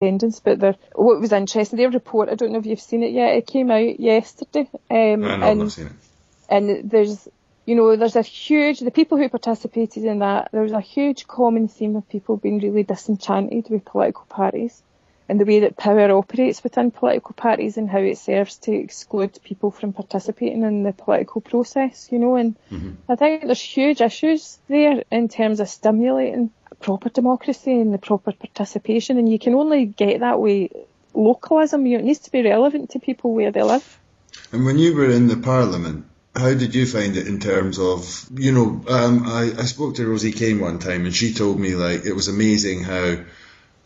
independence, but what was interesting, their report, I don't know if you've seen it yet, it came out yesterday. I've not seen it. And there's a huge, the people who participated in that, there was a huge common theme of people being really disenchanted with political parties and the way that power operates within political parties and how it serves to exclude people from participating in the political process, and I think there's huge issues there in terms of stimulating proper democracy and the proper participation, and you can only get that way localism. It needs to be relevant to people where they live. And when you were in the Parliament, how did you find it in terms of, I spoke to Rosie Kane one time and she told me it was amazing how,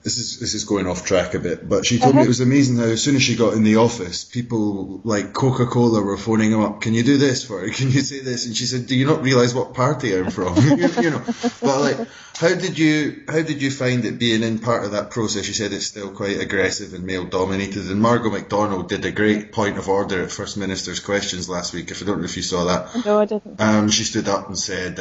this is going off track a bit, but she told me it was amazing how as soon as she got in the office, people like Coca-Cola were phoning him up, can you do this for her? Can you say this? And she said, do you not realise what party I'm from? But how did you find it being in part of that process? You said it's still quite aggressive and male dominated, and Margot MacDonald did a great point of order at First Minister's Questions last week. I don't know if you saw that. No, I didn't. She stood up and said,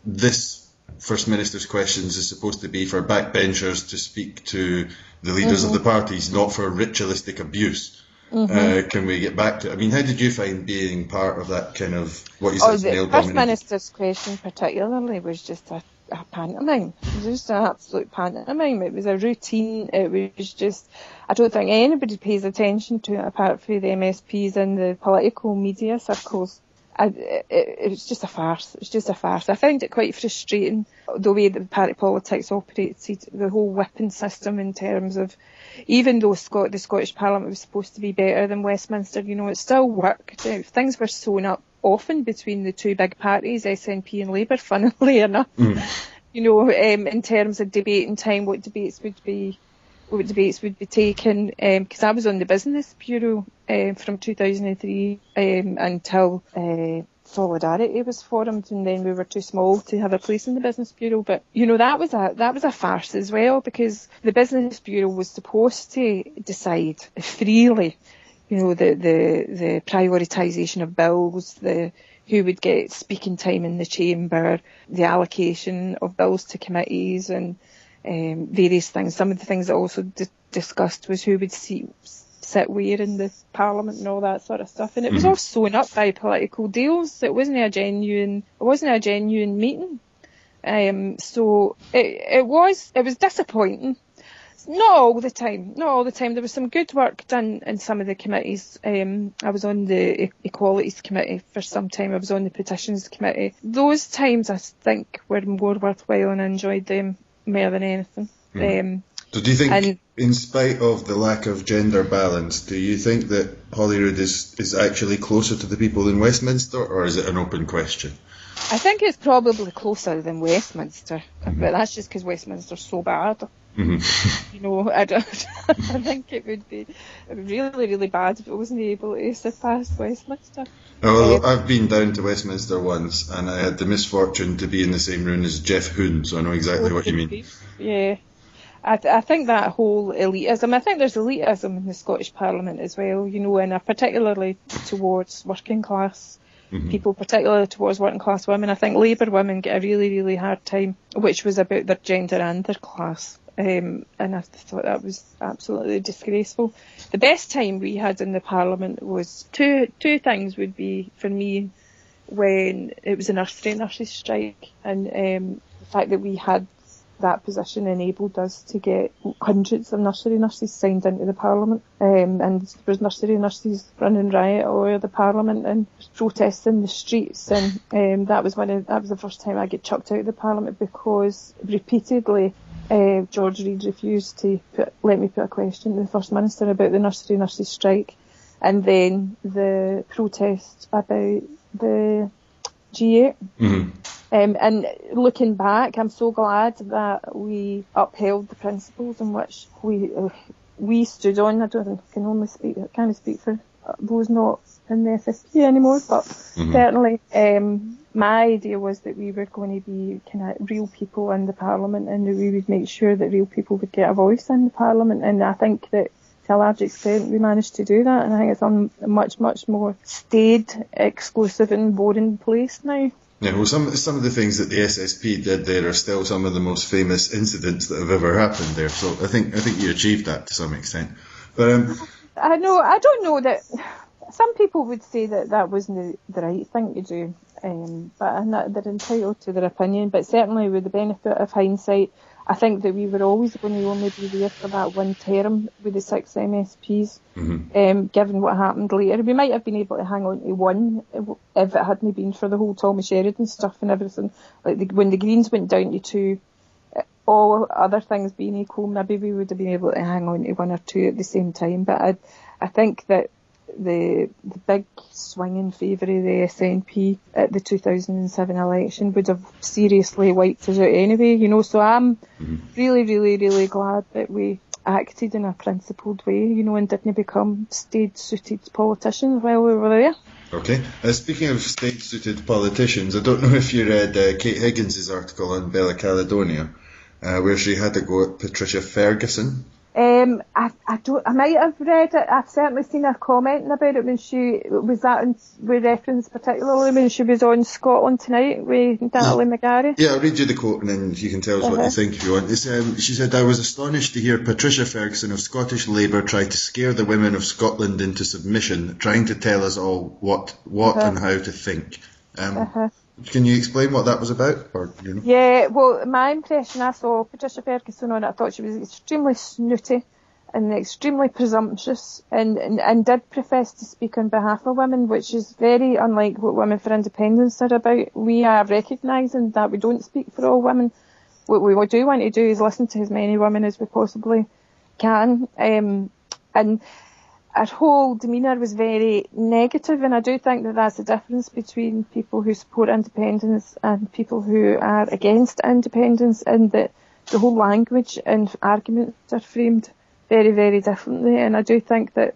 this First Minister's Questions is supposed to be for backbenchers to speak to the leaders of the parties, not for ritualistic abuse. Can we get back to it? I mean, how did you find being part of that kind of, what you said, male dominated? The First Minister's Question particularly was just a pantomime. It was just an absolute pantomime. It was a routine. It was just, I don't think anybody pays attention to it apart from the MSPs and the political media circles. It was just a farce. It was just a farce. I found it quite frustrating, the way that party politics operated, the whole whipping system in terms of, even though the Scottish Parliament was supposed to be better than Westminster, it still worked. Things were sewn up often between the two big parties, SNP and Labour, funnily enough. In terms of debating time, what debates would be taken, because I was on the Business Bureau from 2003 until Solidarity was formed, and then we were too small to have a place in the Business Bureau. But that was a farce as well, because the Business Bureau was supposed to decide freely, the prioritisation of bills, who would get speaking time in the chamber, the allocation of bills to committees, and various things. Some of the things that also discussed was who would sit where in the Parliament and all that sort of stuff. And it was all sewn up by political deals. It wasn't a genuine meeting. So it was disappointing. Not all the time. There was some good work done in some of the committees. I was on the Equalities Committee for some time. I was on the Petitions Committee. Those times, I think, were more worthwhile, and I enjoyed them more than anything. So do you think, in spite of the lack of gender balance, do you think that Holyrood is actually closer to the people than Westminster, or is it an open question? I think it's probably closer than Westminster, but that's just because Westminster's so bad. I think it would be really, really bad if it wasn't able to surpass Westminster. Well, I've been down to Westminster once, and I had the misfortune to be in the same room as Jeff Hoon, so I know exactly what you mean. Yeah. I think that whole elitism, I think there's elitism in the Scottish Parliament as well, and particularly towards working class people, particularly towards working class women. I think Labour women get a really, really hard time, which was about their gender and their class. And I thought that was absolutely disgraceful. The best time we had in the Parliament was two things would be, for me, when it was a nurses strike, and the fact that we had that position enabled us to get hundreds of nursery nurses signed into the Parliament, and there was nursery nurses running riot all over the Parliament and protests in the streets, and that was the first time I get chucked out of the Parliament, because repeatedly George Reid refused to let me put a question to the First Minister about the nursery nurses strike, and then the protest about the G8. And looking back, I'm so glad that we upheld the principles in which we stood on. I can't speak for those not in the SSP anymore, but certainly my idea was that we were going to be kind of real people in the Parliament, and that we would make sure that real people would get a voice in the Parliament. And I think that to a large extent we managed to do that, and I think it's a much, much more staid, exclusive and boring place now. Yeah, well, some of the things that the SSP did there are still some of the most famous incidents that have ever happened there. So I think you achieved that to some extent. But I don't know that some people would say that wasn't the right thing to do, but they're entitled to their opinion. But certainly, with the benefit of hindsight, I think that we were always going to only be there for that one term with the 6 MSPs. Given what happened later, we might have been able to hang on to one if it hadn't been for the whole Tommy Sheridan stuff and everything. Like when the Greens went down to 2, all other things being equal, maybe we would have been able to hang on to 1 or 2 at the same time. But I think that the big swing in favour of the SNP at the 2007 election would have seriously wiped us out anyway, you know. So I'm really, really, really glad that we acted in a principled way, you know, and didn't become stage-suited politicians while we were there. Okay. Speaking of stage-suited politicians, I don't know if you read Kate Higgins' article on Bella Caledonia, where she had to go at Patricia Ferguson. I might have read it. I've certainly seen her commenting about it when she was with reference particularly when she was on Scotland Tonight with Natalie McGarry. Yeah, I'll read you the quote and then you can tell us what you think if you want. She said, "I was astonished to hear Patricia Ferguson of Scottish Labour try to scare the women of Scotland into submission, trying to tell us all what and how to think." Can you explain what that was about? Or, you know? Yeah, well, my impression, I saw Patricia Ferguson on it, I thought she was extremely snooty and extremely presumptuous and did profess to speak on behalf of women, which is very unlike what Women for Independence are about. We are recognising that we don't speak for all women. What we do want to do is listen to as many women as we possibly can. And her whole demeanour was very negative, and I do think that that's the difference between people who support independence and people who are against independence, and that the whole language and arguments are framed very, very differently. And I do think that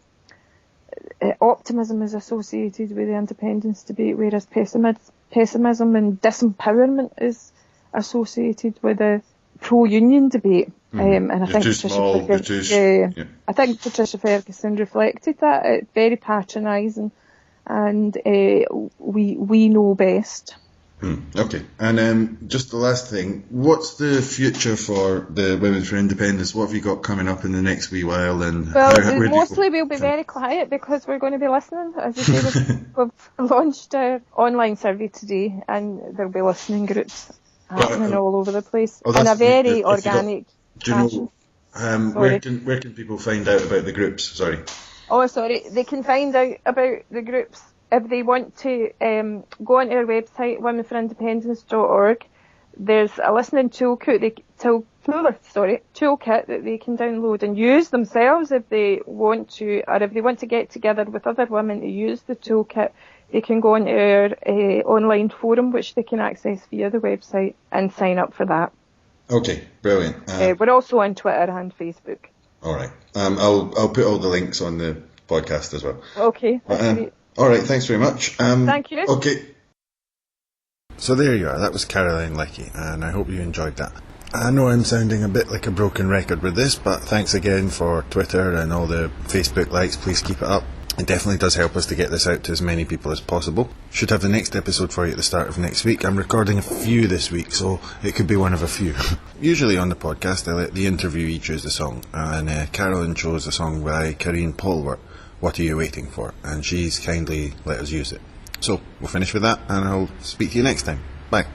optimism is associated with the independence debate, whereas pessimism and disempowerment is associated with the pro-union debate. And I think I think Patricia Ferguson reflected that. Very patronising, and we know best. Okay, and just the last thing, what's the future for the Women for Independence? What have you got coming up in the next wee while? And mostly we'll be very quiet because we're going to be listening. As I say, we've launched our online survey today, and there'll be listening groups happening all over the place, and a very organic. Do you know where can people find out about the groups? Sorry. Oh, sorry. They can find out about the groups if they want to go onto our website, womenforindependence.org. There's a listening toolkit that they can download and use themselves if they want to, or if they want to get together with other women to use the toolkit. They can go onto our online forum, which they can access via the website, and sign up for that. Okay, brilliant. We're also on Twitter and Facebook. All right. I'll put all the links on the podcast as well. Okay. Great. All right. Thanks very much. Thank you. Okay. So there you are. That was Carolyn Leckie, and I hope you enjoyed that. I know I'm sounding a bit like a broken record with this, but thanks again for Twitter and all the Facebook likes. Please keep it up. It definitely does help us to get this out to as many people as possible. Should have the next episode for you at the start of next week. I'm recording a few this week, so it could be one of a few. Usually on the podcast, I let the interviewee choose the song, and Carolyn chose a song by Karine Polwart, What Are You Waiting For? And she's kindly let us use it. So, we'll finish with that, and I'll speak to you next time. Bye.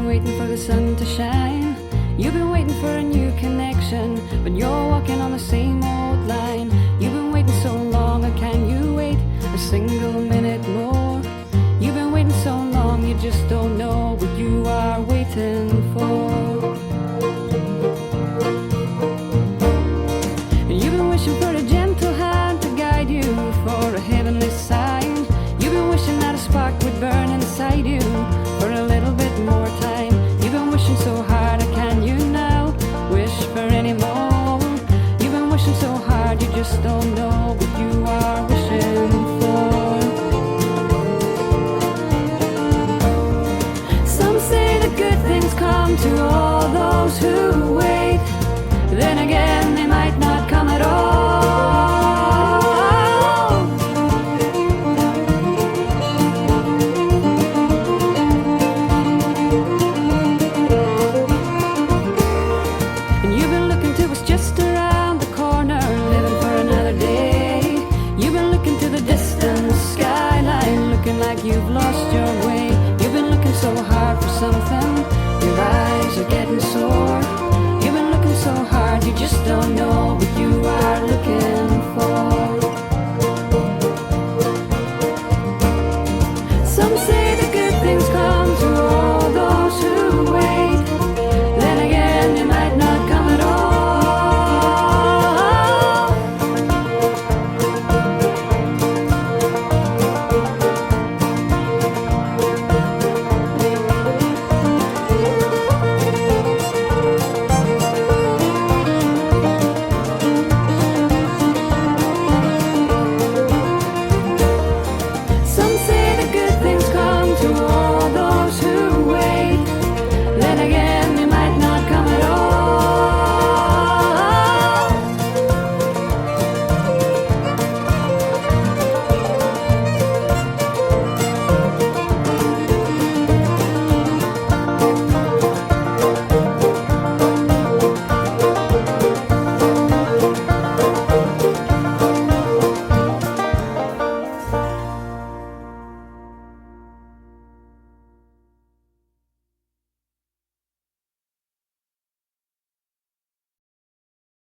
Waiting for the sun to shine. You've been waiting for a new connection, but you're walking on the same old line. You've been waiting so long, or can you wait a single minute more? You've been waiting so long, you just don't know what you are waiting for. You've been wishing for a gentle hand to guide you, for a heavenly sign. You've been wishing that a spark would burn inside you for a little bit more time. You've been wishing so hard, can you now wish for any more? You've been wishing so hard, you just don't know what you are wishing for. Some come to all those who wait. Then again, they might not come at all. And you've been looking to us just around the corner, living for another day. You've been looking to the distant skyline, looking like you've lost your way. You've been looking so hard for something